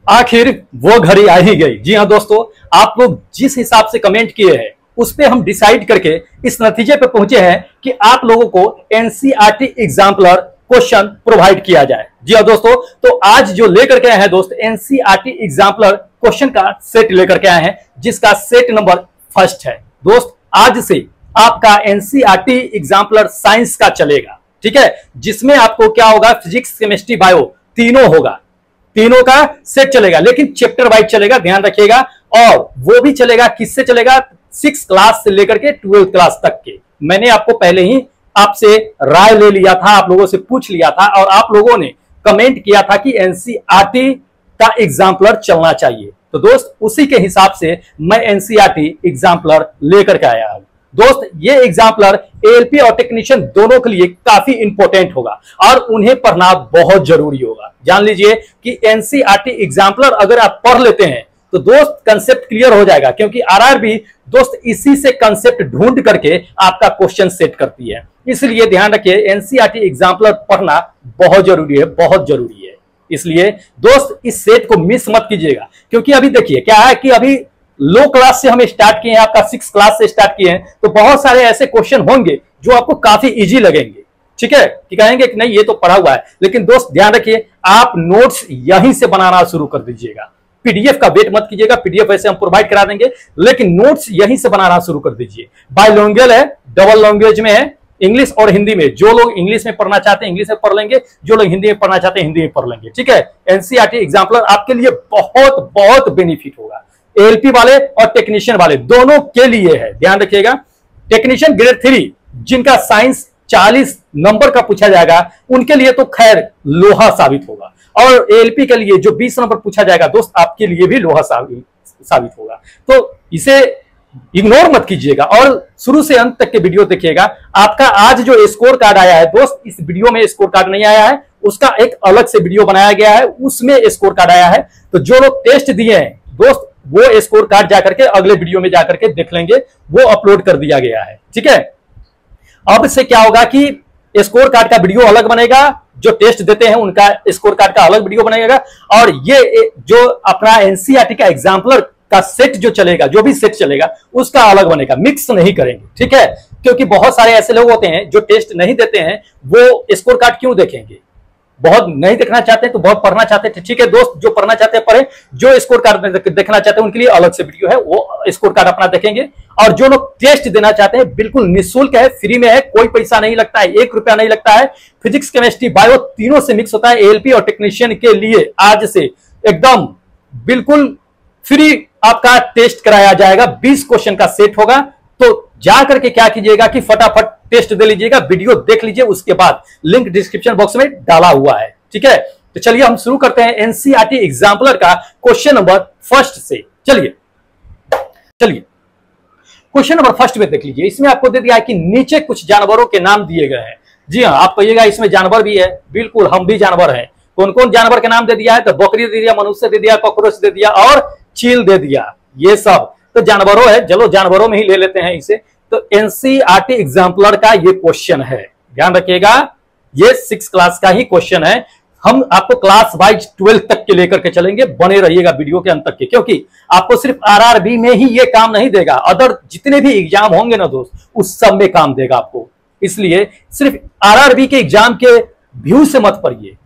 आखिर वो घड़ी आ ही गई। जी हाँ दोस्तों, आप लोग जिस हिसाब से कमेंट किए हैं उस पे हम डिसाइड करके इस नतीजे पे पहुंचे हैं कि आप लोगों को एनसीईआरटी एग्जाम्पलर क्वेश्चन प्रोवाइड किया जाए। जी हाँ दोस्तों, तो आज जो लेकर के आए हैं दोस्त एनसीईआरटी एग्जाम्पलर क्वेश्चन का सेट लेकर के आए हैं, जिसका सेट नंबर फर्स्ट है। दोस्त आज से आपका एनसीईआरटी एग्जाम्पलर साइंस का चलेगा, ठीक है, जिसमें आपको क्या होगा, फिजिक्स, केमिस्ट्री, बायो तीनों होगा, तीनों का सेट चलेगा, लेकिन चैप्टर वाइज चलेगा, ध्यान रखिएगा। और वो भी चलेगा, किससे चलेगा, 6 क्लास से लेकर के 12th क्लास तक के। मैंने आपको पहले ही आपसे राय ले लिया था, आप लोगों से पूछ लिया था और आप लोगों ने कमेंट किया था कि एनसीईआरटी का एग्जाम्पलर चलना चाहिए। तो दोस्त उसी के हिसाब से मैं एनसीईआरटी एग्जाम्पलर लेकर के आया हूं। दोस्त ये एग्जाम्पलर एएलपी और टेक्नीशियन दोनों के लिए काफी इंपॉर्टेंट होगा और उन्हें पढ़ना बहुत जरूरी होगा। जान लीजिए कि एनसीईआरटी एग्जाम्पलर अगर आप पढ़ लेते हैं तो दोस्त कंसेप्ट क्लियर हो जाएगा, क्योंकि आरआरबी दोस्त इसी से कंसेप्ट ढूंढ करके आपका क्वेश्चन सेट करती है। इसलिए ध्यान रखिए, एनसीईआरटी एग्जाम्पलर पढ़ना बहुत जरूरी है, बहुत जरूरी है। इसलिए दोस्त इस सेट को मिस मत कीजिएगा, क्योंकि अभी देखिए क्या है कि अभी लो क्लास से हम स्टार्ट किए हैं, आपका 6 क्लास से स्टार्ट किए हैं, तो बहुत सारे ऐसे क्वेश्चन होंगे जो आपको काफी इजी लगेंगे, ठीक है, कि कहेंगे कि नहीं ये तो पढ़ा हुआ है। लेकिन दोस्त ध्यान रखिए, आप नोट्स यहीं से बनाना शुरू कर दीजिएगा, पीडीएफ का वेट मत कीजिएगा, पीडीएफ वैसे हम प्रोवाइड करा देंगे, लेकिन नोट्स यहीं से बनाना शुरू कर दीजिए। बायलैंग्वेज है, डबल लैंग्वेज में है, इंग्लिश और हिंदी में। जो लोग इंग्लिश में पढ़ना चाहते हैं इंग्लिश में पढ़ लेंगे, जो लोग हिंदी में पढ़ना चाहते हैं हिंदी में पढ़ लेंगे, ठीक है। एनसीईआरटी एग्जाम्पलर आपके लिए बहुत बहुत बेनिफिट होगा, एएलपी वाले और टेक्नीशियन वाले दोनों के लिए है। ध्यान रखिएगा, टेक्नीशियन ग्रेड 3 जिनका साइंस 40 नंबर का पूछा जाएगा उनके लिए तो खैर लोहा साबित होगा, और एएलपी के लिए जो 20 नंबर पूछा जाएगा दोस्त आपके लिए भी लोहा साबित होगा। तो इसे इग्नोर मत कीजिएगा और शुरू से अंत तक के वीडियो देखिएगा। आपका आज जो स्कोर कार्ड आया है दोस्त, इस वीडियो में स्कोर कार्ड नहीं आया है, उसका एक अलग से वीडियो बनाया गया है, उसमें स्कोर कार्ड आया है। तो जो लोग टेस्ट दिए हैं दोस्त वो स्कोर कार्ड जाकर के अगले वीडियो में जाकर के देख लेंगे, वो अपलोड कर दिया गया है, ठीक है। अब से क्या होगा कि स्कोर कार्ड का वीडियो अलग बनेगा, जो टेस्ट देते हैं उनका स्कोर कार्ड का अलग वीडियो बनेगा, और ये जो अपना एनसीईआरटी का एग्जाम्पलर का सेट जो चलेगा, जो भी सेट चलेगा उसका अलग बनेगा, मिक्स नहीं करेंगे, ठीक है। क्योंकि बहुत सारे ऐसे लोग होते हैं जो टेस्ट नहीं देते हैं, वो स्कोर कार्ड क्यों देखेंगे, बहुत नहीं देखना चाहते तो बहुत पढ़ना चाहते हैं, ठीक है दोस्त, जो पढ़ना चाहते हैं पढ़े, जो स्कोर कार्ड देखना चाहते हैं उनके लिए अलग से वीडियो है, वो स्कोर कार्ड अपना देखेंगे। और जो लोग टेस्ट देना चाहते हैं बिल्कुल निःशुल्क है, फ्री में है, कोई पैसा नहीं लगता है, 1 रुपया नहीं लगता है, फिजिक्स, केमिस्ट्री, बायो तीनों से मिक्स होता है। एएलपी और टेक्नीशियन के लिए आज से एकदम बिल्कुल फ्री आपका टेस्ट कराया जाएगा, 20 क्वेश्चन का सेट होगा। तो जा करके क्या कीजिएगा कि फटाफट टेस्ट दे लीजिएगा, वीडियो देख लीजिए, उसके बाद लिंक डिस्क्रिप्शन बॉक्स में डाला हुआ है, ठीक है। तो चलिए हम शुरू करते हैं एनसीईआरटी एग्जाम्पलर का क्वेश्चन नंबर फर्स्ट से। चलिए क्वेश्चन नंबर फर्स्ट में देख लीजिए। इसमें आपको दे दिया है कि नीचे कुछ जानवरों के नाम दिए गए हैं। जी हाँ, आप कहिएगा इसमें जानवर भी है, बिल्कुल हम भी जानवर हैं। कौन कौन जानवर के नाम दे दिया है, तो बकरी दे दिया, मनुष्य दे दिया, कॉकरोच दे दिया और चील दे दिया, ये सब तो जानवरों है। चलो जानवरों में ही ले लेते हैं इसे। तो एनसीईआरटी एग्जाम्पलर का ये क्वेश्चन है, ध्यान रखिएगा, ये 6 क्लास का ही क्वेश्चन है। हम आपको क्लास वाइज 12 तक के लेकर के चलेंगे, बने रहिएगा वीडियो के अंत तक के, क्योंकि आपको सिर्फ आरआरबी में ही ये काम नहीं देगा, अदर जितने भी एग्जाम होंगे ना दोस्त उस सब में काम देगा आपको। इसलिए सिर्फ आरआरबी के एग्जाम के व्यू से मत पढ़िए।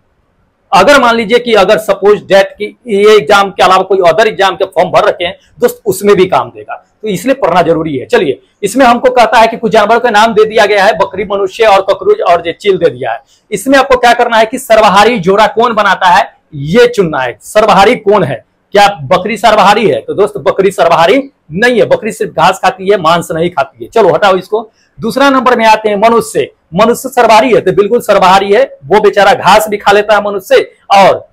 अगर मान लीजिए कि अगर सपोज डेट की ये एग्जाम के अलावा कोई अदर एग्जाम के फॉर्म भर रखे हैं दोस्त, उसमें भी काम देगा, तो इसलिए पढ़ना जरूरी है। चलिए, इसमें हमको कहता है कि कुछ जानवर का नाम दे दिया गया है, बकरी, मनुष्य और कॉकरोच और चील दे दिया है। इसमें आपको क्या करना है कि सर्वहारी जोड़ा कौन बनाता है ये चुनना है। सर्वहारी कौन है, क्या बकरी सर्वहारी है? तो दोस्त बकरी सर्वहारी नहीं है, बकरी सिर्फ घास खाती है, मांस नहीं खाती है। चलो हटाओ इसको। दूसरा नंबर में आते हैं मनुष्य। मनुष्य सर्वहारी है, तो बिल्कुल सर्वहारी है, वो बेचारा घास भी खा लेता है मनुष्य और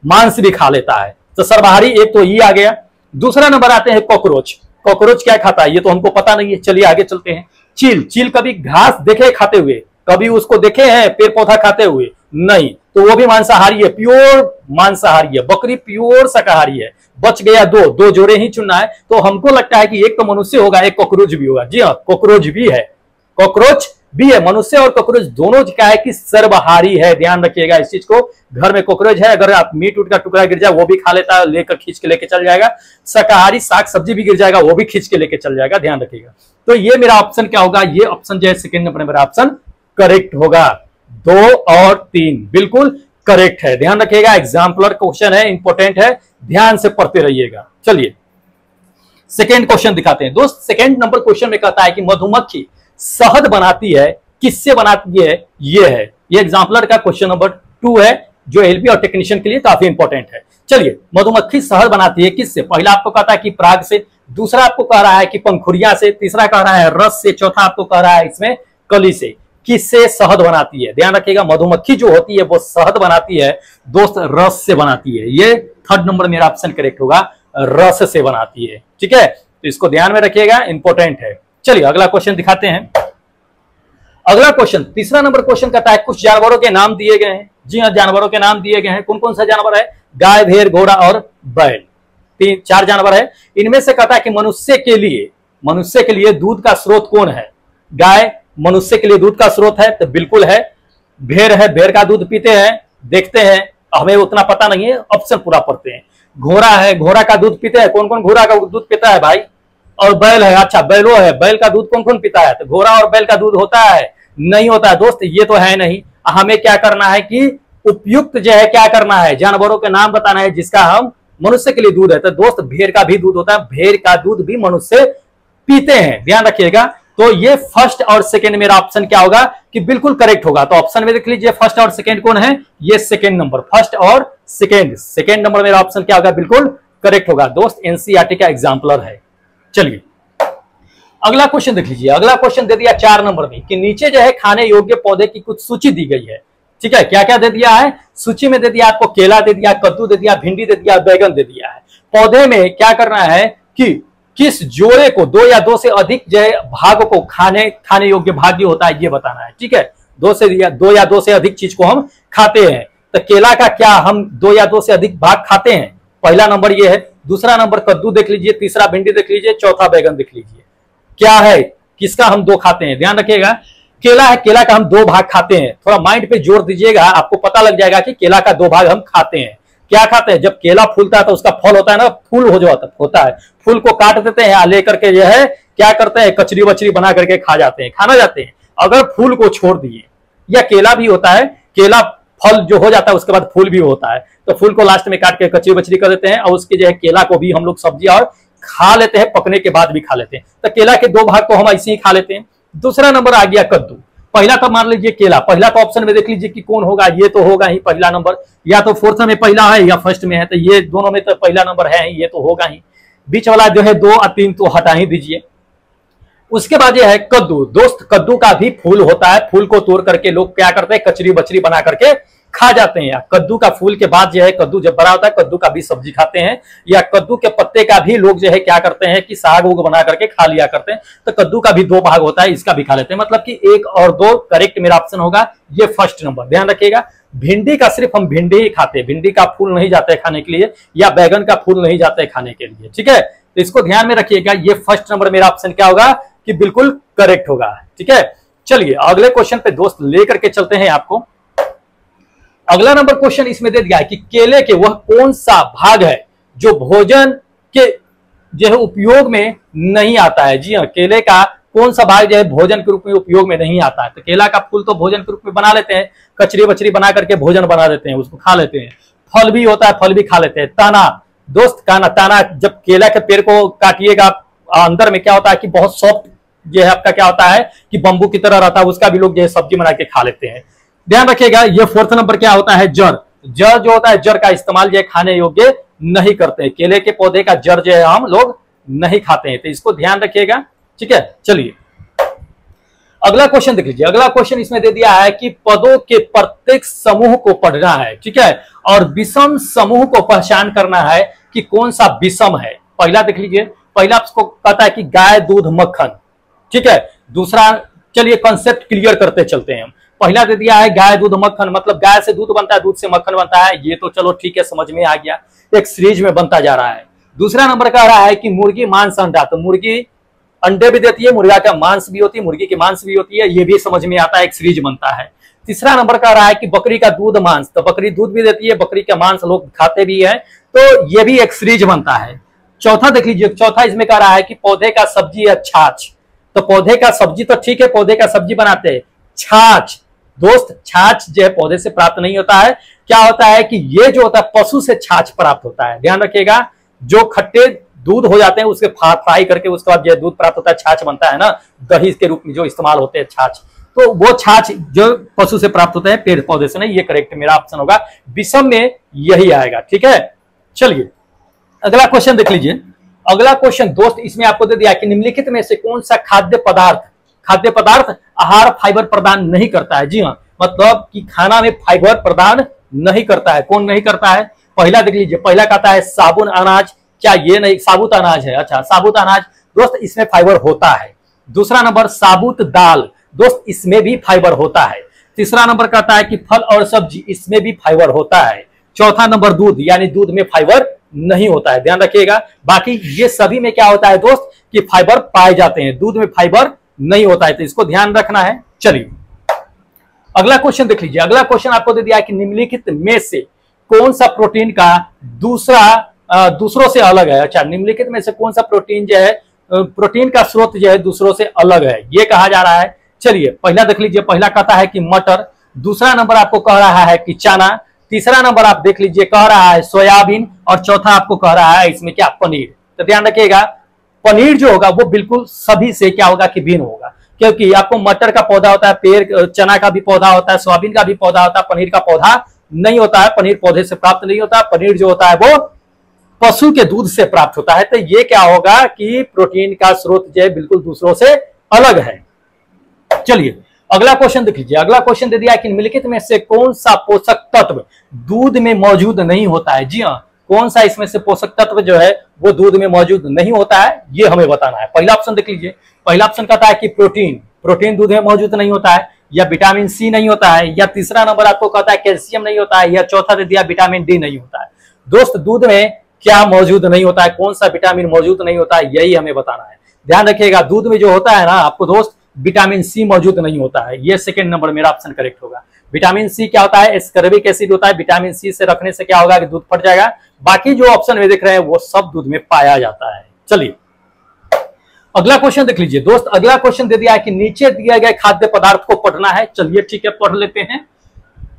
मांस भी खा लेता है, तो सर्वहारी एक तो ये आ गया। दूसरा नंबर आते हैं कॉकरोच। कॉकरोच क्या खाता है ये तो हमको पता नहीं है, चलिए आगे चलते हैं। चील, चील कभी घास देखे खाते हुए, कभी उसको देखे हैं पेड़ पौधा खाते हुए? नहीं, तो वो भी मांसाहारी है, प्योर मांसाहारी है। बकरी प्योर शाकाहारी है। बच गया दो जोड़े ही चुनना है, तो हमको लगता है कि एक तो मनुष्य होगा, एक कॉकरोच भी होगा। जी हाँ, कॉकरोच भी है, कॉकरोच बी है मनुष्य और कॉकरोच दोनों क्या है कि सर्वहारी है, ध्यान रखिएगा इस चीज को। घर में कॉकरोच है, अगर आप मीट उट का टुकड़ा गिर जाए वो भी खा लेता है, लेकर खींच के लेके चल जाएगा। शाकाहारी साग सब्जी भी गिर जाएगा वो भी खींच के लेके चल जाएगा, ध्यान रखिएगा। तो ये मेरा ऑप्शन क्या होगा, ये ऑप्शन जो है सेकंड नंबर मेरा ऑप्शन करेक्ट होगा। 2 और 3 बिल्कुल करेक्ट है, ध्यान रखिएगा। एग्जाम्पलर क्वेश्चन है, इंपॉर्टेंट है, ध्यान से पढ़ते रहिएगा। चलिए सेकेंड क्वेश्चन दिखाते हैं दोस्त। सेकेंड नंबर क्वेश्चन में कहता है कि मधुमक्खी शहद बनाती है, किससे बनाती है, ये है। ये एग्जाम्पलर का क्वेश्चन नंबर 2 है, जो एलपी और टेक्नीशियन के लिए काफी इंपॉर्टेंट है। चलिए मधुमक्खी शहद बनाती है किससे, पहला आपको कहता है कि पराग से, दूसरा आपको कह रहा है कि पंखुड़िया से, तीसरा कह रहा है रस से, चौथा आपको कह रहा है इसमें कली से। किससे शहद बनाती है, ध्यान रखिएगा। मधुमक्खी जो होती है वो शहद बनाती है दोस्त रस से बनाती है। ये थर्ड नंबर मेरा ऑप्शन करेक्ट होगा, रस से बनाती है, ठीक है। तो इसको ध्यान में रखिएगा, इंपॉर्टेंट है। चलिए अगला क्वेश्चन दिखाते हैं। अगला क्वेश्चन तीसरा नंबर क्वेश्चन कहता है कुछ जानवरों के नाम दिए गए हैं। जी हाँ, जानवरों के नाम दिए गए हैं। कौन कौन सा जानवर है, गाय, भेड़, घोड़ा और बैल, 4 जानवर है। इनमें से कहता है कि मनुष्य के लिए दूध का स्रोत कौन है। गाय मनुष्य के लिए दूध का स्रोत है, तो बिल्कुल है। भेड़ है, भेड़ का दूध पीते हैं, देखते हैं, हमें उतना पता नहीं है, ऑप्शन पूरा पढ़ते हैं। घोड़ा है, घोड़ा का दूध पीते हैं, कौन कौन घोड़ा का दूध पीता है भाई। और बैल है, अच्छा बैलो है, बैल का दूध कौन कौन पीता है, तो घोड़ा और बैल का दूध होता है, नहीं होता है दोस्त, ये तो है नहीं। हमें क्या करना है कि उपयुक्त जो है क्या करना है, जानवरों के नाम बताना है जिसका हम मनुष्य के लिए दूध है। तो दोस्त भेड़ का भी दूध होता है, भेड़ का दूध भी मनुष्य पीते हैं, ध्यान रखिएगा। तो ये फर्स्ट और सेकंड मेरा ऑप्शन क्या होगा कि बिल्कुल करेक्ट होगा। तो ऑप्शन में देख लीजिए फर्स्ट और सेकंड कौन है, ये सेकंड नंबर, फर्स्ट और सेकंड नंबर मेरा ऑप्शन क्या होगा, बिल्कुल करेक्ट होगा दोस्त। एनसीईआरटी का एग्जाम्पलर है। चलिए अगला क्वेश्चन देख लीजिए। अगला क्वेश्चन दे दिया 4 नंबर में कि नीचे जो है खाने योग्य पौधे की कुछ सूची दी गई है, ठीक है। क्या क्या दे दिया है सूची में, दे दिया आपको केला दे दिया, कद्दू दे दिया, भिंडी दे दिया, बैगन दे दिया है। पौधे में क्या करना है कि किस जोड़े को 2 या 2 से अधिक जो है भाग को खाने योग्य भाग्य होता है, ये बताना है, ठीक है। 2 या 2 से अधिक चीज को हम खाते हैं। तो केला का क्या हम 2 या 2 से अधिक भाग खाते हैं, पहला नंबर ये है। दूसरा नंबर कद्दू देख लीजिए, तीसरा भिंडी देख लीजिए, चौथा बैगन देख लीजिए। क्या है, किसका हम 2 खाते हैं, ध्यान रखिएगा। केला है, केला का हम 2 भाग खाते हैं। थोड़ा माइंड पे जोर दीजिएगा, आपको पता लग जाएगा कि केला का 2 भाग हम खाते हैं। क्या खाते हैं, जब केला फूलता है तो उसका फल होता है ना, फूल हो जाता होता है, फूल को काट देते हैं, लेकर के जो है क्या करते हैं, कचरी वचरी बना करके खाना जाते हैं। अगर फूल को छोड़ दिए, या केला भी होता है, केला फल जो हो जाता है उसके बाद फूल भी होता है, तो फूल को लास्ट में काट के कचरी वचरी कर देते हैं, और उसके जो है केला को भी हम लोग सब्जी और खा लेते हैं, पकने के बाद भी खा लेते हैं। तो केला के 2 भाग को हम ऐसे ही खा लेते हैं। दूसरा नंबर आ गया कद्दू, पहला तो मान लीजिए केला, पहला तो ऑप्शन में देख लीजिए कि कौन होगा, ये तो होगा ही पहला नंबर, या तो फोर्थ में पहला है या फर्स्ट में है, तो ये दोनों में तो पहला नंबर है ही, ये तो होगा ही। बीच वाला जो है 2 और 3 तो हटा ही दीजिए। उसके बाद ये है कद्दू दोस्त, कद्दू का भी फूल होता है, फूल को तोड़ करके लोग क्या करते हैं, कचरी बचरी बना करके खा जाते हैं। कद्दू का फूल के बाद जो है, कद्दू जब बड़ा होता है, कद्दू का भी सब्जी खाते हैं, या कद्दू के पत्ते का भी लोग जो है क्या करते हैं कि साग उग बना करके खा लिया करते हैं। तो कद्दू का भी 2 भाग होता है, इसका भी खा लेते हैं, मतलब कि 1 और 2 करेक्ट मेरा ऑप्शन होगा, ये फर्स्ट नंबर। ध्यान रखिएगा, भिंडी का सिर्फ हम भिंडी ही खाते हैं, भिंडी का फूल नहीं जाते है खाने के लिए, या बैगन का फूल नहीं जाते है खाने के लिए, ठीक है। तो इसको ध्यान में रखिएगा, ये फर्स्ट नंबर मेरा ऑप्शन क्या होगा कि बिल्कुल करेक्ट होगा, ठीक है। चलिए अगले क्वेश्चन पे दोस्त लेकर के चलते हैं आपको। अगला नंबर क्वेश्चन इसमें दे दिया है कि केले के वह कौन सा भाग है जो भोजन के जो है उपयोग में नहीं आता है। जी हाँ, केले का कौन सा भाग जो है भोजन के रूप में उपयोग में नहीं आता है। तो केला का फूल तो भोजन के रूप में बना लेते हैं, कचरी बचरी बना करके भोजन बना देते हैं, उसको खा लेते हैं। फल भी होता है, फल भी खा लेते हैं। ताना दोस्त, ताना जब केला के पेड़ को काटिएगा, अंदर में क्या होता है कि बहुत सॉफ्ट जो है आपका क्या होता है कि बंबू की तरह रहता है, उसका भी लोग जो है सब्जी बना के खा लेते हैं। ध्यान रखिएगा, ये फोर्थ नंबर क्या होता है, जड़ जो होता है, जड़ का इस्तेमाल जो है खाने योग्य नहीं करते हैं। केले के पौधे का जड़ जो है हम लोग नहीं खाते हैं, तो इसको ध्यान रखिएगा, ठीक है। चलिए अगला क्वेश्चन देख लीजिए। अगला क्वेश्चन इसमें दे दिया है कि पदों के प्रत्येक समूह को पढ़ना है, ठीक है, और विषम समूह को पहचान करना है कि कौन सा विषम है। पहला देख लीजिए, पहला आपको कहता है कि गाय, दूध, मक्खन, ठीक है। दूसरा, चलिए कॉन्सेप्ट क्लियर करते चलते हैं हम। पहला दे दिया है गाय, दूध, मक्खन, मतलब गाय से दूध बनता है, दूध से मक्खन बनता है, ये तो चलो ठीक है, समझ में आ गया, एक सीरीज में बनता जा रहा है। दूसरा नंबर कह रहा है कि मुर्गी, मांस, अंडा, तो मुर्गी अंडे भी देती है, मुर्गा का मांस भी होती है, मुर्गी की मांस भी होती है, ये भी समझ में आता है, एक सीरीज बनता है। तीसरा नंबर कह रहा है कि बकरी का दूध मांस, तो बकरी दूध भी देती है, बकरी का मांस लोग खाते भी है, तो ये भी एक सीरीज बनता है। चौथा देख लीजिए, चौथा इसमें कह रहा है कि पौधे का सब्जी या छाछ, तो पौधे का सब्जी तो ठीक है, पौधे का सब्जी बनाते हैं, छाछ दोस्त, छाछ जो है पौधे से प्राप्त नहीं होता है। क्या होता है कि ये जो होता है पशु से छाछ प्राप्त होता है, ध्यान रखिएगा। जो खट्टे दूध हो जाते हैं उसके फ्राई करके उसके बाद जो दूध प्राप्त होता है, छाछ बनता है ना, दही के रूप में जो इस्तेमाल होते हैं छाछ, तो वो छाछ जो पशु से प्राप्त होता है, पेड़ पौधे से नहीं। ये करेक्ट मेरा ऑप्शन होगा, विषम में यही आएगा, ठीक है। चलिए अगला क्वेश्चन देख लीजिए। अगला क्वेश्चन दोस्त इसमें आपको दे दिया कि निम्नलिखित में से कौन सा खाद्य पदार्थ आहार फाइबर प्रदान नहीं करता है। जी हाँ, मतलब कि खाना में फाइबर प्रदान नहीं करता है। कौन नहीं करता है? पहला देख लीजिए, पहला कहता है साबुन अनाज। क्या ये नहीं, साबुत अनाज है, अच्छा साबुत अनाज दोस्त इसमें फाइबर होता है। दूसरा नंबर साबुत दाल, दोस्त इसमें भी फाइबर होता है। तीसरा नंबर कहता है कि फल और सब्जी, इसमें भी फाइबर होता है। चौथा नंबर दूध, यानी दूध में फाइबर नहीं होता है, ध्यान रखिएगा। बाकी ये सभी में क्या होता है दोस्त कि फाइबर पाए जाते हैं, दूध में फाइबर नहीं होता है, तो इसको ध्यान रखना है। चलिए अगला क्वेश्चन देख लीजिए। अगला क्वेश्चन आपको दे दिया कि निम्नलिखित में से कौन सा प्रोटीन का दूसरों से अलग है। अच्छा, निम्नलिखित में से कौन सा प्रोटीन जो है, प्रोटीन का स्रोत जो है दूसरों से अलग है, ये कहा जा रहा है। चलिए पहला देख लीजिए, पहला कहता है कि मटर, दूसरा नंबर आपको कह रहा है कि चना, तीसरा नंबर आप देख लीजिए कह रहा है सोयाबीन, और चौथा आपको कह रहा है इसमें क्या, पनीर। तो ध्यान रखिएगा, पनीर जो होगा वो बिल्कुल सभी से क्या होगा कि भिन्न होगा, क्योंकि आपको मटर का पौधा होता है, पेड़ चना का भी पौधा होता है, सोयाबीन का भी पौधा होता है, पनीर का पौधा नहीं होता है, पनीर पौधे से प्राप्त नहीं होता। पनीर जो होता है वो पशु के दूध से प्राप्त होता है। तो ये क्या होगा कि प्रोटीन का स्रोत जो है बिल्कुल दूसरों से अलग है। चलिए अगला क्वेश्चन देख लीजिए। अगला क्वेश्चन दे दिया कि निम्नलिखित में से कौन सा पोषक तत्व दूध में मौजूद नहीं होता है। जी हाँ, कौन सा इसमें से पोषक तत्व जो है वो दूध में मौजूद नहीं होता है, ये हमें बताना है। पहला ऑप्शन देख लीजिए, पहला ऑप्शन कहता है कि प्रोटीन दूध में मौजूद नहीं होता है, या विटामिन सी नहीं होता है, या तीसरा नंबर आपको कहता है कैल्शियम नहीं होता है, या चौथा दे दिया विटामिन डी नहीं होता है। दोस्त दूध में क्या मौजूद नहीं होता है, कौन सा विटामिन मौजूद नहीं होता है, यही हमें बताना है। ध्यान रखिएगा, दूध में जो होता है ना आपको दोस्त, विटामिन सी मौजूद नहीं होता है, ये सेकंड नंबर मेरा ऑप्शन करेक्ट होगा। विटामिन सी क्या होता है, एस्कॉर्बिक एसिड होता है, विटामिन सी से रखने से क्या होगा कि दूध फट जाएगा। बाकी जो ऑप्शन में देख रहे हैं वो सब दूध में पाया जाता है। चलिए अगला क्वेश्चन देख लीजिए दोस्त। अगला क्वेश्चन दे दिया है कि नीचे दिए गए खाद्य पदार्थ को पढ़ना है। चलिए ठीक है, पढ़ लेते हैं।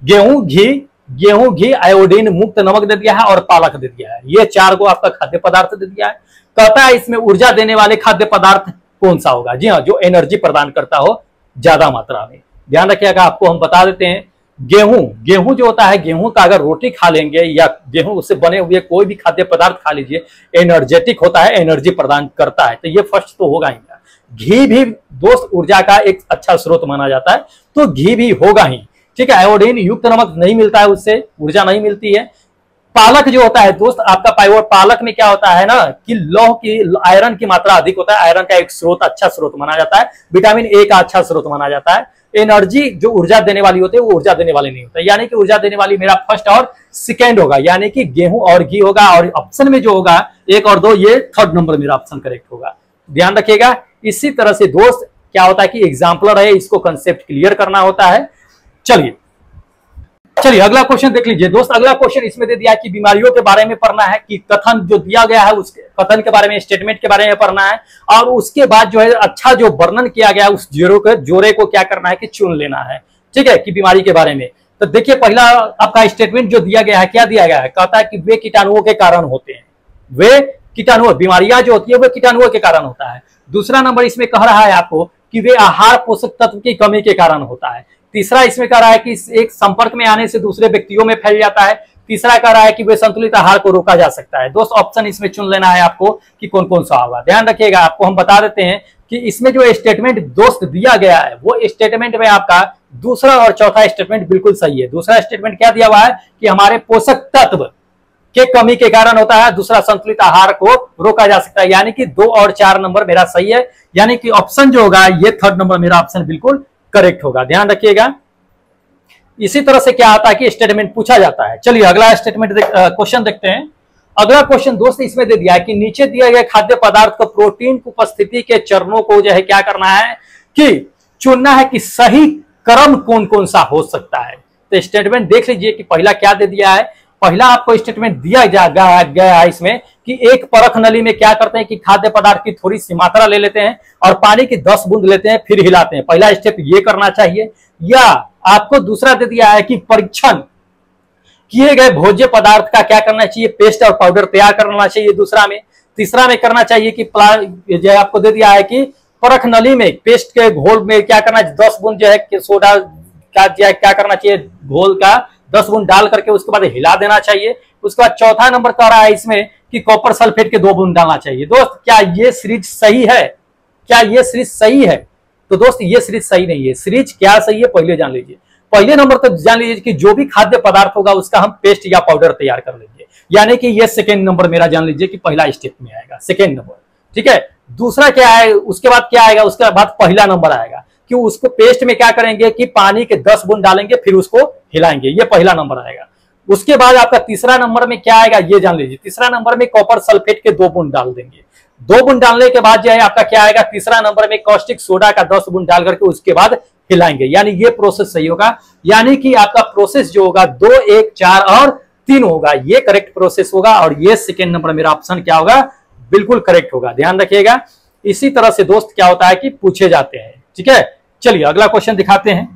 गेहूं घी आयोडीन मुक्त नमक दे दिया है और पालक दे दिया है। ये चार को आपका खाद्य पदार्थ दे दिया है। कहता है इसमें ऊर्जा देने वाले खाद्य पदार्थ कौन सा होगा। जी हाँ, जो एनर्जी प्रदान करता हो ज्यादा मात्रा में। ध्यान रखिएगा, आपको हम बता देते हैं, गेहूं जो होता है, गेहूं का अगर रोटी खा लेंगे या गेहूं उससे बने हुए कोई भी खाद्य पदार्थ खा लीजिए, एनर्जेटिक होता है, एनर्जी प्रदान करता है, तो ये फर्स्ट तो होगा ही। घी भी दोस्त ऊर्जा का एक अच्छा स्रोत माना जाता है, तो घी भी होगा ही। ठीक है, आयोडीन युक्त नमक नहीं मिलता है, उससे ऊर्जा नहीं मिलती है। पालक जो होता है दोस्त आपका पालक में क्या होता है ना कि लौह की आयरन की मात्रा अधिक होता है, आयरन का एक स्रोत अच्छा स्रोत माना जाता है, विटामिन ए का अच्छा स्रोत माना जाता है। एनर्जी जो ऊर्जा देने वाली होती है वो ऊर्जा देने वाली नहीं होता, यानी कि ऊर्जा देने वाली मेरा फर्स्ट और सेकेंड होगा, यानी कि गेहूं और घी होगा। और ऑप्शन में जो होगा 1 और 2, ये थर्ड नंबर मेरा ऑप्शन करेक्ट होगा। ध्यान रखिएगा। इसी तरह से दोस्त क्या होता है कि एग्जाम्पलर है, इसको कंसेप्ट क्लियर करना होता है। चलिए अगला क्वेश्चन देख लीजिए दोस्त। अगला क्वेश्चन इसमें दे दिया है कि बीमारियों के बारे में पढ़ना है, कि कथन जो दिया गया है उसके कथन के बारे में, स्टेटमेंट के बारे में पढ़ना है, और उसके बाद जो है अच्छा जो वर्णन किया गया उस जोड़े को क्या करना है कि चुन लेना है। ठीक है, कि बीमारी के बारे में। तो देखिए पहला आपका स्टेटमेंट जो दिया गया है, क्या दिया गया है, कहता है कि वे कीटाणुओं के कारण होते हैं। वे कीटाणु, बीमारियां जो होती है वो कीटाणुओं के कारण होता है। दूसरा नंबर इसमें कह रहा है आपको कि वे आहार पोषक तत्व की कमी के कारण होता है। तीसरा इसमें कह रहा है कि एक संपर्क में आने से दूसरे व्यक्तियों में फैल जाता है। तीसरा कह रहा है कि वे संतुलित आहार को रोका जा सकता है। दोस्त ऑप्शन इसमें चुन लेना है आपको कि कौन कौन सा होगा। ध्यान रखिएगा, आपको हम बता देते हैं कि इसमें जो स्टेटमेंट दोस्त दिया गया है वो स्टेटमेंट में आपका दूसरा और चौथा स्टेटमेंट बिल्कुल सही है। दूसरा स्टेटमेंट क्या दिया हुआ है कि हमारे पोषक तत्व के कमी के कारण होता है, दूसरा संतुलित आहार को रोका जा सकता है, यानी कि 2 और 4 नंबर मेरा सही है, यानी कि ऑप्शन जो होगा ये थर्ड नंबर मेरा ऑप्शन बिल्कुल करेक्ट होगा। ध्यान रखिएगा। इसी तरह से क्या आता है कि स्टेटमेंट पूछा जाता है। चलिए अगला स्टेटमेंट क्वेश्चन देखते हैं। अगला क्वेश्चन दोस्त इसमें दे दिया है कि नीचे दिए गए खाद्य पदार्थ को प्रोटीन की उपस्थिति के चरणों को जो है क्या करना है कि चुनना है कि सही क्रम कौन कौन सा हो सकता है। तो स्टेटमेंट देख लीजिए कि पहला क्या दे दिया है। पहला आपको स्टेटमेंट दिया गया है इसमें कि एक परख नली में क्या करते हैं कि खाद्य पदार्थ की थोड़ी सी मात्रा ले लेते हैं और पानी की 10 बूंद लेते हैं, फिर हिलाते हैं। पहला स्टेप ये करना चाहिए। या आपको दूसरा दे दिया है कि परीक्षण किए गए भोज्य पदार्थ का क्या करना चाहिए, पेस्ट और पाउडर तैयार करना चाहिए दूसरा में। तीसरा में करना चाहिए कि जो आपको दे दिया है कि परख नली में पेस्ट के घोल में क्या करना है, 10 बूंद जो है सोडा का क्या करना चाहिए, घोल का 10 बूंद डाल करके उसके बाद हिला देना चाहिए। उसके बाद चौथा नंबर कह रहा है इसमें कि कॉपर सल्फेट के 2 बूंद डालना चाहिए। दोस्त क्या ये सीरीज सही है? क्या ये सीरीज सही है? तो दोस्त ये सीरीज सही नहीं है। सीरीज क्या सही है पहले जान लीजिए। पहले नंबर तक जान लीजिए कि जो भी खाद्य पदार्थ होगा उसका हम पेस्ट या पाउडर तैयार कर लेंगे, यानी कि ये सेकेंड नंबर मेरा जान लीजिए कि पहला स्टेप में आएगा, सेकेंड नंबर। ठीक है, दूसरा क्या है, उसके बाद क्या आएगा, उसके बाद पहला नंबर आएगा कि उसको पेस्ट में क्या करेंगे कि पानी के 10 बूंद डालेंगे, फिर उसको हिलाएंगे, ये पहला नंबर आएगा। उसके बाद आपका तीसरा नंबर में क्या आएगा ये जान लीजिए। तीसरा नंबर में कॉपर सल्फेट के 2 बूंद डाल देंगे। 2 बूंद डालने के बाद जो है आपका क्या आएगा, तीसरा नंबर में कॉस्टिक सोडा का 10 बूंद डाल करके उसके बाद हिलाएंगे, यानी ये प्रोसेस सही होगा। यानी कि आपका प्रोसेस जो होगा 2, 1, 4 और 3 होगा, ये करेक्ट प्रोसेस होगा। और ये सेकेंड नंबर मेरा ऑप्शन क्या होगा, बिल्कुल करेक्ट होगा, ध्यान रखिएगा। इसी तरह से दोस्त क्या होता है कि पूछे जाते हैं। ठीक है, चलिए अगला क्वेश्चन दिखाते हैं।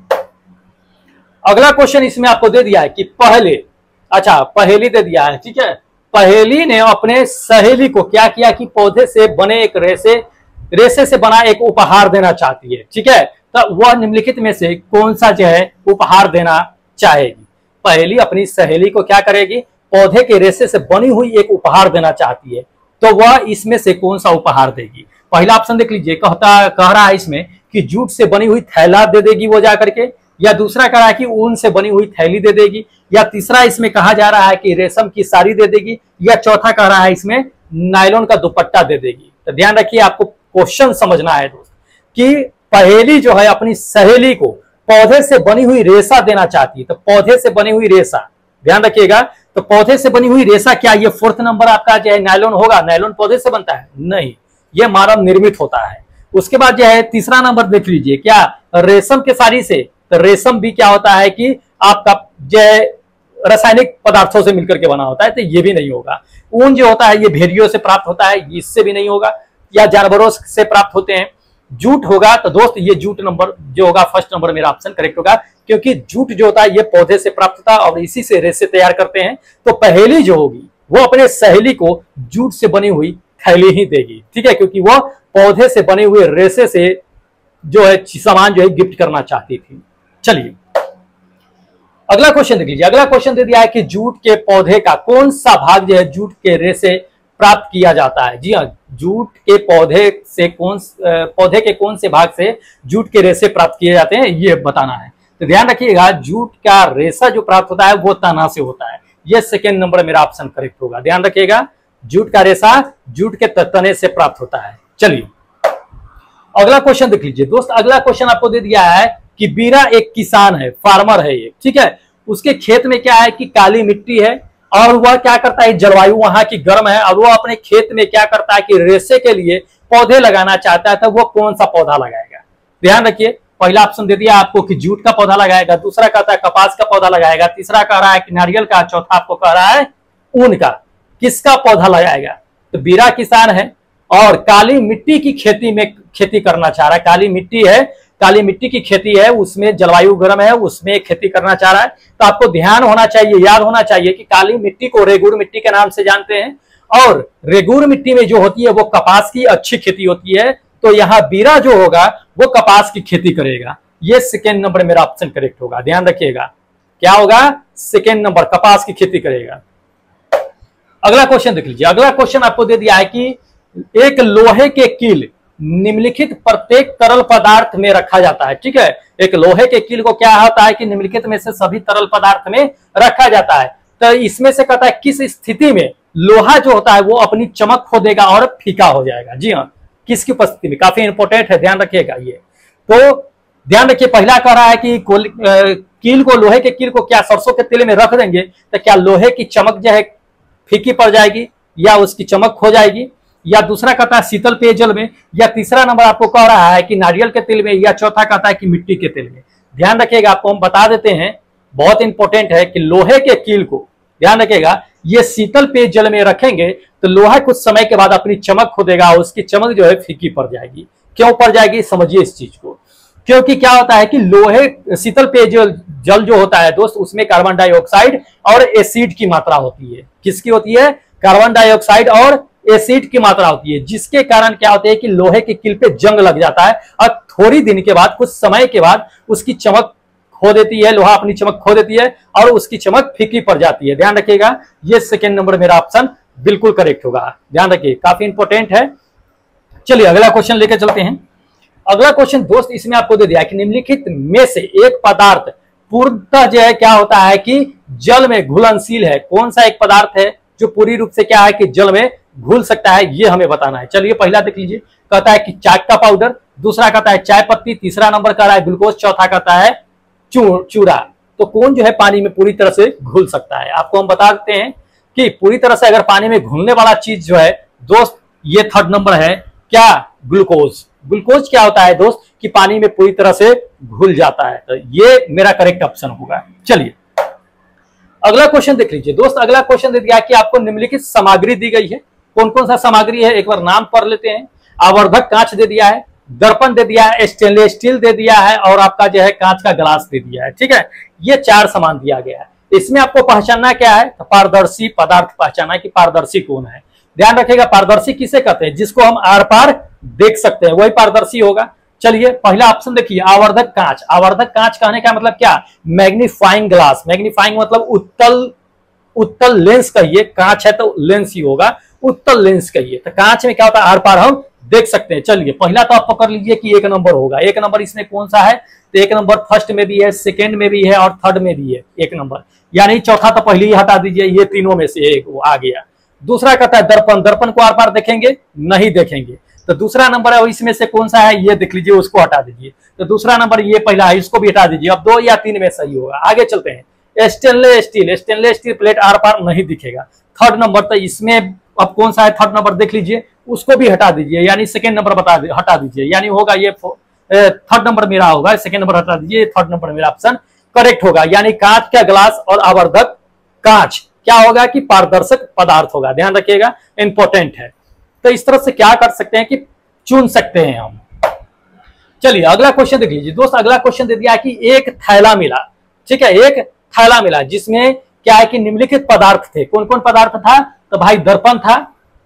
अगला क्वेश्चन इसमें आपको दे दिया है कि पहेली दे दिया है। ठीक है, पहेली ने अपने सहेली को क्या किया कि पौधे से बने एक रेसे से बना एक उपहार देना चाहती है। ठीक है, तो वह निम्नलिखित में से कौन सा जो है उपहार देना चाहेगी। पहेली अपनी सहेली को क्या करेगी, पौधे के रेसे से बनी हुई एक उपहार देना चाहती है, तो वह इसमें से कौन सा उपहार देगी। पहला ऑप्शन देख लीजिए, कह रहा है इसमें कि जूट से बनी हुई थैला दे देगी वो जाकर के, या दूसरा कह रहा है कि ऊन से बनी हुई थैली दे देगी, या तीसरा इसमें कहा जा रहा है कि रेशम की साड़ी दे देगी, या चौथा कह रहा है इसमें नायलॉन का दुपट्टा दे देगी। तो ध्यान रखिए, आपको क्वेश्चन समझना है दोस्त कि पहेली जो है अपनी सहेली को पौधे से बनी हुई रेशा देना चाहती है। तो पौधे से बनी हुई रेशा, ध्यान रखिएगा, तो पौधे से बनी हुई रेशा क्या ये 4th नंबर आपका जो है नायलॉन होगा? नायलॉन पौधे से बनता है? नहीं, ये मानव निर्मित होता है। उसके बाद जो है तीसरा नंबर देख लीजिए, क्या रेशम के साड़ी से, तो रेशम भी क्या होता है कि आपका जो है रासायनिक पदार्थों से मिलकर के बना होता है, तो ये भी नहीं होगा। ऊन जो होता है ये भेड़ियों से प्राप्त होता है, इससे भी नहीं होगा, या जानवरों से प्राप्त होते हैं। जूट होगा, तो दोस्त ये जूट नंबर जो होगा फर्स्ट नंबर मेरा ऑप्शन करेक्ट होगा, क्योंकि जूट जो होता है ये पौधे से प्राप्त होता है और इसी से रेशे तैयार करते हैं। तो पहेली जो होगी वो अपने सहेली को जूट से बनी हुई थैली ही देगी। ठीक है, क्योंकि वह पौधे से बने हुए रेशे से जो है सामान जो है गिफ्ट करना चाहती थी। चलिए अगला क्वेश्चन देख लीजिए। अगला क्वेश्चन दे दिया है कि जूट के पौधे का कौन सा भाग जो है जूट के रेशे प्राप्त किया जाता है। जी हाँ, जूट के पौधे के कौन से भाग से जूट के रेशे प्राप्त किए जाते हैं ये बताना है। तो ध्यान रखिएगा, जूट का रेशा जो प्राप्त होता है वो तना से होता है। ये सेकेंड नंबर मेरा ऑप्शन करेक्ट होगा। ध्यान रखिएगा, जूट का रेशा जूट के तने से प्राप्त होता है। चलिए अगला क्वेश्चन देख लीजिए दोस्त। अगला क्वेश्चन आपको दे दिया है कि बीरा एक किसान है, फार्मर है ये। ठीक है, उसके खेत में क्या है कि काली मिट्टी है और वह क्या करता है, जलवायु वहां की गर्म है और वह अपने खेत में क्या करता है कि रेशे के लिए पौधे लगाना चाहता है। तो वो कौन सा पौधा लगाएगा? ध्यान रखिए, पहला ऑप्शन दे दिया आपको कि जूट का पौधा लगाएगा, दूसरा कहता है कपास का पौधा लगाएगा, तीसरा कह रहा है कि नारियल का, चौथा आपको कह रहा है ऊन का। किसका पौधा लगाएगा? तो बीरा किसान है और काली मिट्टी की खेती करना चाह रहा है। काली मिट्टी है, काली मिट्टी की खेती है, उसमें जलवायु गर्म है, उसमें खेती करना चाह रहा है। तो आपको ध्यान होना चाहिए, याद होना चाहिए कि काली मिट्टी को रेगुर मिट्टी के नाम से जानते हैं और रेगुर मिट्टी में जो होती है वो कपास की अच्छी खेती होती है। तो यहाँ बीरा जो होगा वो कपास की खेती करेगा। ये सेकेंड नंबर मेरा ऑप्शन करेक्ट होगा। ध्यान रखिएगा, क्या होगा? सेकेंड नंबर, कपास की खेती करेगा। अगला क्वेश्चन देख लीजिए। अगला क्वेश्चन आपको दे दिया है कि एक लोहे के कील निम्नलिखित प्रत्येक तरल पदार्थ में रखा जाता है। ठीक है, एक लोहे के कील को क्या होता है कि निम्नलिखित में से सभी तरल पदार्थ में रखा जाता है। तो इसमें से कहता है किस स्थिति में लोहा जो होता है वो अपनी चमक खो देगा और फीका हो जाएगा। जी हाँ, किसकी उपस्थिति में? काफी इंपॉर्टेंट है, ध्यान रखिएगा। ये तो ध्यान रखिए, पहला कह रहा है कि कील को, लोहे के कील को क्या सरसों के तेल में रख देंगे तो क्या लोहे की चमक जो है फीकी पड़ जाएगी या उसकी चमक खो जाएगी, या दूसरा कहता है शीतल पेयजल में, या तीसरा नंबर आपको कह रहा है कि नारियल के तेल में, या चौथा कहता है कि मिट्टी के तेल में। ध्यान रखिएगा, आपको हम बता देते हैं, बहुत इंपॉर्टेंट है कि लोहे के कील को ध्यान रखिएगा, ये शीतल पेयजल में रखेंगे तो लोहा कुछ समय के बाद अपनी चमक खो देगा, उसकी चमक जो है फीकी पड़ जाएगी। क्यों पड़ जाएगी, समझिए इस चीज को। क्योंकि क्या होता है कि लोहे शीतल पेयजल जल जो होता है दोस्त, उसमें कार्बन डाइऑक्साइड और एसिड की मात्रा होती है। किसकी होती है, कार्बन डाइऑक्साइड और एसिड की मात्रा होती है, जिसके कारण क्या होता है कि लोहे के कील पे जंग लग जाता है और थोड़ी दिन के बाद, कुछ समय के बाद उसकी चमक खो देती है, लोहा अपनी चमक खो देती है और उसकी चमक फीकी पड़ जाती है। ध्यान रखिएगा, ये सेकेंड नंबर मेरा ऑप्शन बिल्कुल करेक्ट होगा। ध्यान रखिए, काफी इंपॉर्टेंट है। चलिए अगला क्वेश्चन लेकर चलते हैं। अगला क्वेश्चन दोस्त इसमें आपको दे दिया कि निम्नलिखित में से एक पदार्थ पूर्णतः जो है क्या होता है कि जल में घुलनशील है। कौन सा एक पदार्थ है जो पूरी रूप से क्या है कि जल में घुल सकता है, ये हमें बताना है। चलिए पहला देख लीजिए, कहता है कि चाय का पाउडर, दूसरा कहता है चाय पत्ती, तीसरा नंबर कह रहा है ग्लूकोज, चौथा कहता है चूड़ा। तो कौन जो है पानी में पूरी तरह से घुल सकता है। आपको हम बता देते हैं कि पूरी तरह से अगर पानी में घुलने वाला चीज जो है दोस्त, ये थर्ड नंबर है, क्या, ग्लूकोज। ग्लूकोज क्या होता है दोस्त कि पानी में पूरी तरह से घुल जाता है। तो ये मेरा करेक्ट ऑप्शन होगा। चलिए अगला क्वेश्चन देख लीजिए दोस्त। अगला क्वेश्चन दे दिया कि आपको निम्नलिखित सामग्री दी गई है। कौन कौन सा सामग्री है, एक बार नाम पढ़ लेते हैं। आवर्धक कांच दे दिया है, दर्पण दे दिया है, स्टेनलेस स्टील दे दिया है और आपका जो है कांच का ग्लास दे दिया है। ठीक है, ये चार सामान दिया गया है। इसमें आपको पहचानना क्या है, तो पारदर्शी पदार्थ पहचाना है कि पारदर्शी कौन है। ध्यान रखिएगा, पारदर्शी किसे कहते हैं, जिसको हम आर पार देख सकते हैं, वही पारदर्शी होगा। चलिए पहला ऑप्शन देखिए, आवर्धक कांच। आवर्धक कांच कहने का मतलब क्या, मैग्नीफाइंग ग्लास। मैग्नीफाइंग मतलब उत्तल लेंस कहिए, कांच है तो लेंस ही होगा, उत्तल लेंस कहिए। तो कांच में क्या होता है, आर पार हम देख सकते हैं। चलिए पहला तो आप पकड़ लीजिए कि एक नंबर होगा। एक नंबर इसमें कौन सा है, तो एक नंबर फर्स्ट में भी है, सेकंड में भी है और थर्ड में भी है एक नंबर, यानी चौथा तो पहले ही हटा दीजिए, ये तीनों में से एक वो आ गया। दूसरा कहता है दर्पण। दर्पण को आर पार देखेंगे, नहीं देखेंगे, तो दूसरा नंबर है इसमें से कौन सा है, ये देख लीजिए, उसको हटा दीजिए। तो दूसरा नंबर ये पहला है, इसको भी हटा दीजिए। अब दो या तीन में सही होगा। आगे चलते हैं, stainless steel. Stainless steel plate आर पार नहीं दिखेगा। थर्ड नंबर, तो इसमें अब कौन सा है, थर्ड नंबर देख लीजिए, उसको भी हटा दीजिए, यानी सेकेंड नंबर हटा दीजिए, यानी होगा ये थर्ड नंबर मेरा होगा। सेकेंड नंबर हटा दीजिए, थर्ड नंबर मेरा ऑप्शन करेक्ट होगा। यानी कांच का ग्लास और आवर्धक कांच क्या होगा कि पारदर्शक पदार्थ होगा। ध्यान रखिएगा, इंपॉर्टेंट है। तो इस तरह से क्या कर सकते हैं कि चुन सकते हैं हम। चलिए अगला क्वेश्चन देख लीजिए दोस्त। अगला क्वेश्चन दे दिया कि एक थैला मिला। ठीक है, एक थैला मिला जिसमें क्या है कि निम्नलिखित पदार्थ थे। कौन कौन पदार्थ था, तो भाई दर्पण था,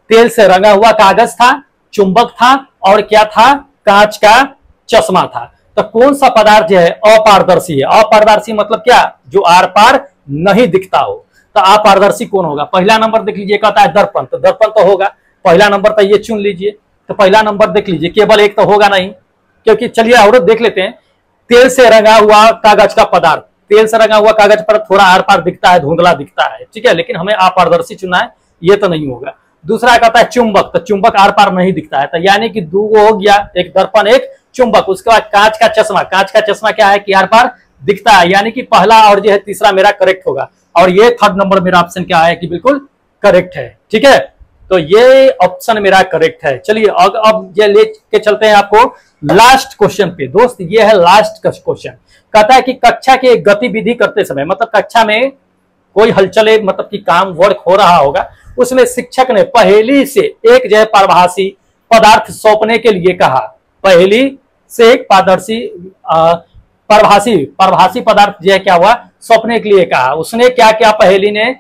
तेल से रंगा हुआ कागज था, चुंबक था और क्या था, कांच का चश्मा था। तो कौन सा पदार्थ जो है अपारदर्शी है। अपारदर्शी मतलब क्या, जो आर पार नहीं दिखता हो। तो अपारदर्शी कौन होगा, पहला नंबर देख लीजिए, कहता है दर्पण। तो दर्पण तो होगा पहला नंबर, तो ये चुन लीजिए। तो पहला नंबर देख लीजिए, केवल एक तो होगा नहीं, क्योंकि चलिए और देख लेते हैं। तेल से रंगा हुआ कागज का पदार्थ, तेल से रंगा हुआ कागज पर थोड़ा आर पार दिखता है, धुंधला दिखता है। ठीक है, लेकिन हमें अपारदर्शी चुनना है, ये तो नहीं होगा। दूसरा कहता है चुंबक। तो चुंबक आर पार नहीं दिखता है, तो यानी कि दो हो गया, एक दर्पण एक चुंबक। उसके बाद कांच का चश्मा। कांच का चश्मा क्या है कि आर पार दिखता है, यानी कि पहला और जो है तीसरा मेरा करेक्ट होगा। और ये थर्ड नंबर मेरा ऑप्शन क्या है कि बिल्कुल करेक्ट है। ठीक है, तो ये ऑप्शन मेरा करेक्ट है। चलिए अब ये लेके चलते हैं आपको लास्ट क्वेश्चन पे दोस्त। ये है लास्ट क्वेश्चन। कहता है कि कक्षा की गतिविधि करते समय, मतलब कक्षा में कोई हलचल मतलब कि काम वर्क हो रहा होगा, उसमें शिक्षक ने पहेली से एक जो है पारभासी पदार्थ सौंपने के लिए कहा। पहेली से एक पारभासी पदार्थ जो है क्या हुआ, सौंपने के लिए कहा। उसने क्या क्या, पहेली ने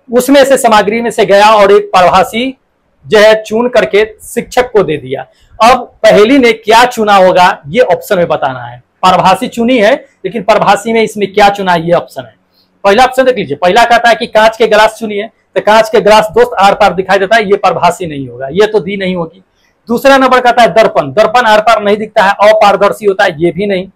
उसमें से सामग्री में से गया और एक पारभासी जो है चुन करके शिक्षक को दे दिया। अब पहेली ने क्या चुना होगा, ये ऑप्शन में बताना है। पारभासी चुनी है, लेकिन पारभासी में इसमें क्या चुना, ये ऑप्शन है। पहला ऑप्शन देख लीजिए, पहला कहता है कि कांच के गिलास चुनिए। तो कांच के गिलास दोस्त आर पार दिखाई देता है, ये पारभासी नहीं होगा, ये तो दी नहीं होगी। दूसरा नंबर कहता है दर्पण। दर्पण आर पार नहीं दिखता है, अपारदर्शी होता है, ये भी नहीं।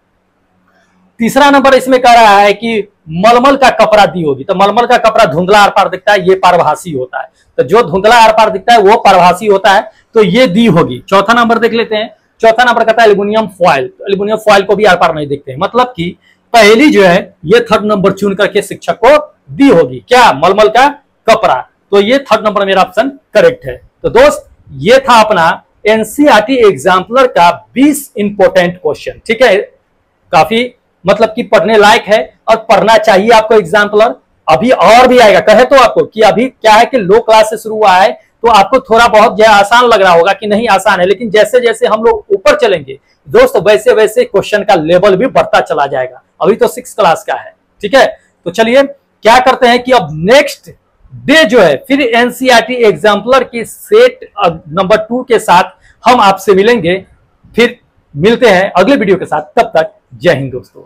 तीसरा नंबर इसमें कह रहा है कि मलमल का कपड़ा दी होगी। तो मलमल का कपड़ा धुंधला आर पार दिखता है, ये पारभासी होता है। तो जो धुंधला आर पार दिखता है वो पारभासी होता है, तो ये दी होगी। चौथा नंबर देख लेते हैं। चौथा नंबर कहता है एल्युमिनियम फॉयल। तो एल्युमिनियम फॉयल को भी आर पार नहीं दिखते, मतलब कि पहली जो है ये थर्ड नंबर चुन करके शिक्षक को दी होगी, क्या, मलमल का कपड़ा। तो ये थर्ड नंबर मेरा ऑप्शन करेक्ट है। तो दोस्त ये था अपना एनसीईआरटी एग्जाम्पलर का 20 इंपोर्टेंट क्वेश्चन। ठीक है, काफी मतलब कि पढ़ने लायक है और पढ़ना चाहिए आपको एग्जाम्पलर। अभी और भी आएगा, कहे तो आपको कि अभी क्या है कि लो क्लास से शुरू हुआ है तो आपको थोड़ा बहुत जो आसान लग रहा होगा कि नहीं आसान है, लेकिन जैसे जैसे हम लोग ऊपर चलेंगे दोस्त वैसे वैसे क्वेश्चन का लेवल भी बढ़ता चला जाएगा। अभी तो 6 क्लास का है। ठीक है, तो चलिए क्या करते हैं कि अब नेक्स्ट डे जो है फिर एनसीईआरटी एग्जाम्पलर की सेट नंबर 2 के साथ हम आपसे मिलेंगे। फिर मिलते हैं अगले वीडियो के साथ, तब तक जय हिंद दोस्तों।